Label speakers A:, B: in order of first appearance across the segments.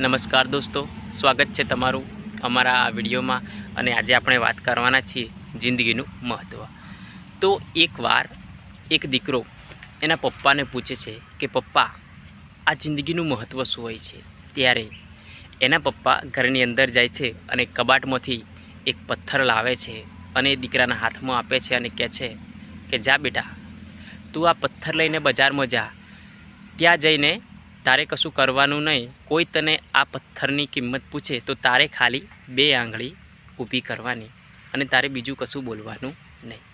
A: નમસ્કાર દોસ્તો, સ્વાગત છે તમારું અમારા આ વિડીયોમાં. અને આજે આપણે વાત કરવાના છીએ જિંદગીનું મહત્ત્વ. તો એકવાર એક દીકરો એના પપ્પાને પૂછે છે કે પપ્પા, આ જિંદગીનું મહત્ત્વ શું હોય છે? ત્યારે એના પપ્પા ઘરની અંદર જાય છે અને કબાટમાંથી એક પથ્થર લાવે છે અને દીકરાના હાથમાં આપે છે અને કહે છે કે જા બેટા, તું આ પથ્થર લઈને બજારમાં જા. ત્યાં જઈને તારે કશું કરવાનું નહીં. કોઈ તને આ પથ્થરની કિંમત પૂછે તો તારે ખાલી 2 આંગળી ઊભી કરવાની અને તારે બીજું કશું બોલવાનું નહીં.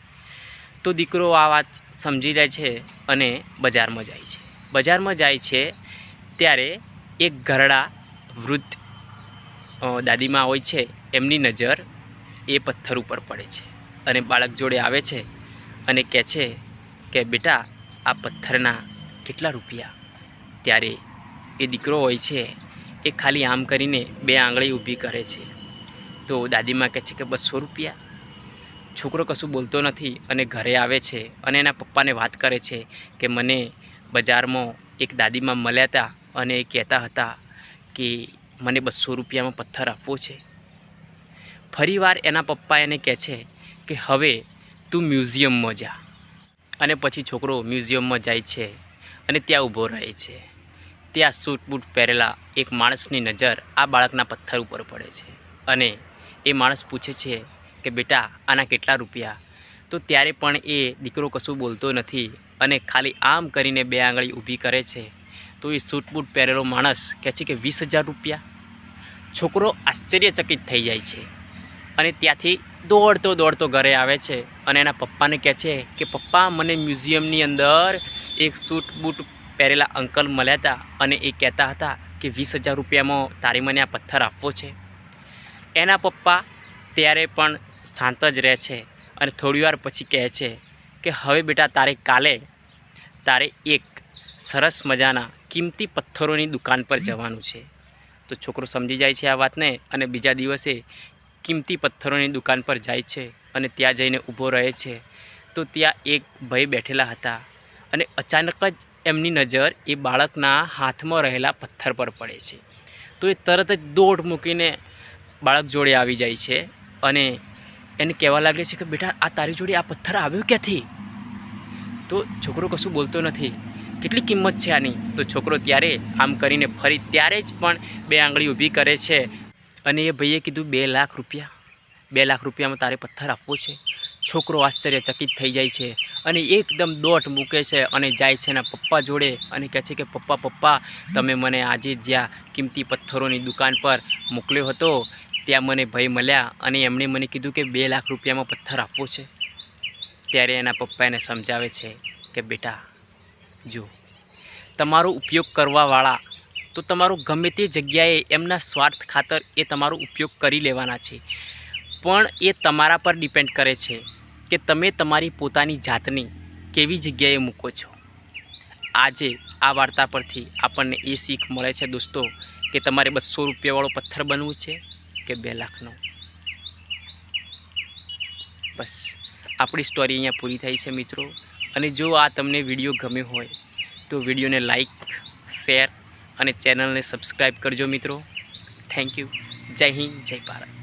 A: તો દીકરો આ વાત સમજી જાય છે અને બજારમાં જાય છે. બજારમાં જાય છે ત્યારે એક ઘરડા વૃદ્ધ દાદીમા હોય છે, એમની નજર એ પથ્થર ઉપર પડે છે અને બાળક જોડે આવે છે અને કહે છે કે બેટા, આ પથ્થરના કેટલા રૂપિયા? ત્યારે એ દીકરો હોય છે એ ખાલી આમ કરીને 2 આંગળી ઊભી કરે છે. તો દાદીમા કહે છે કે 200 રૂપિયા. છોકરો કશું બોલતો નથી અને ઘરે આવે છે અને એના પપ્પાને વાત કરે છે કે મને બજારમાં એક દાદીમા મળ્યા હતા અને એ કહેતા હતા કે મને 200 રૂપિયામાં પથ્થર આપવો છે. ફરીવાર એના પપ્પા એને કહે છે કે હવે તું મ્યુઝિયમમાં જા. અને પછી છોકરો મ્યુઝિયમમાં જાય છે અને ત્યાં ઊભો રહે છે. ત્યાં સૂટ બૂટ પહેરેલા એક માણસની નજર આ બાળકના પથ્થર ઉપર પડે છે અને એ માણસ પૂછે છે કે બેટા, આના કેટલા રૂપિયા? તો ત્યારે પણ એ દીકરો કશું બોલતો નથી અને ખાલી આમ કરીને 2 આંગળી ઊભી કરે છે. તો એ સૂટ બૂટ પહેરેલો માણસ કહે છે કે 20,000 રૂપિયા. છોકરો આશ્ચર્યચકિત થઈ જાય છે અને ત્યાંથી દોડતો ઘરે આવે છે અને એના પપ્પાને કહે છે કે પપ્પા, મને મ્યુઝિયમની અંદર એક સૂટ બૂટ પહેરેલા અંકલ મળ્યા હતા અને એ કહેતા હતા કે 20,000 રૂપિયામાં તારે મને આ પથ્થર આપવો છે. એના પપ્પા ત્યારે પણ શાંત જ રહે છે અને થોડીવાર પછી કહે છે કે હવે બેટા, તારે એક સરસ મજાના કિંમતી પથ્થરોની દુકાન પર જવાનું છે. તો છોકરો સમજી જાય છે આ વાતને અને બીજા દિવસે કિંમતી પથ્થરોની દુકાન પર જાય છે અને ત્યાં જઈને ઊભો રહે છે. તો ત્યાં એક ભાઈ બેઠેલા હતા અને અચાનક જ એમની નજર એ બાળકના હાથમાં રહેલા પથ્થર પર પડે છે. તો એ તરત જ દોડ મૂકીને બાળક જોડે આવી જાય છે અને એને કહેવા લાગે છે કે બેટા, આ તારી જોડે આ પથ્થર આવ્યો ક્યાંથી? તો છોકરો કશું બોલતો નથી. કેટલી કિંમત છે આની? તો છોકરો ત્યારે આમ કરીને ફરી ત્યારે જ પણ 2 આંગળી ઊભી કરે છે અને એ ભાઈએ કીધું 2 લાખ રૂપિયા. 2 લાખ રૂપિયામાં તારે પથ્થર આપવો છે? છોકરો આશ્ચર્યચકિત થઈ જાય છે અને એકદમ દોટ મૂકે છે અને જાય છે એના પપ્પા જોડે અને કહે છે કે પપ્પા, તમે મને આજે જ્યાં કિંમતી પથ્થરોની દુકાન પર મોકલ્યો હતો ત્યાં મને ભાઈ મળ્યા અને એમણે મને કીધું કે 2 લાખ રૂપિયામાં પથ્થર આપવો છે. ત્યારે એના પપ્પા એને સમજાવે છે કે બેટા, જો, તમારો ઉપયોગ કરવાવાળા તો તમારો ગમે તે જગ્યાએ એમના સ્વાર્થ ખાતર એ તમારો ઉપયોગ કરી લેવાના છે, પણ એ તમારા પર ડિપેન્ડ કરે છે કે તમે તમારી પોતાની જાતની કેવી જગ્યાએ મૂકો છો. આજે આ વાર્તા પરથી આપણને એ શીખ મળે છે દોસ્તો કે તમારે 200 રૂપિયાવાળો પથ્થર બનવું છે કે 2 લાખનો. બસ આપણી સ્ટોરી અહીંયા પૂરી થઈ છે મિત્રો. અને જો આ તમને વિડીયો ગમ્યો હોય તો વિડીયોને લાઈક, શેર અને ચેનલને સબસ્ક્રાઈબ કરજો મિત્રો. Thank you. જય હિન્દ, જય ભારત.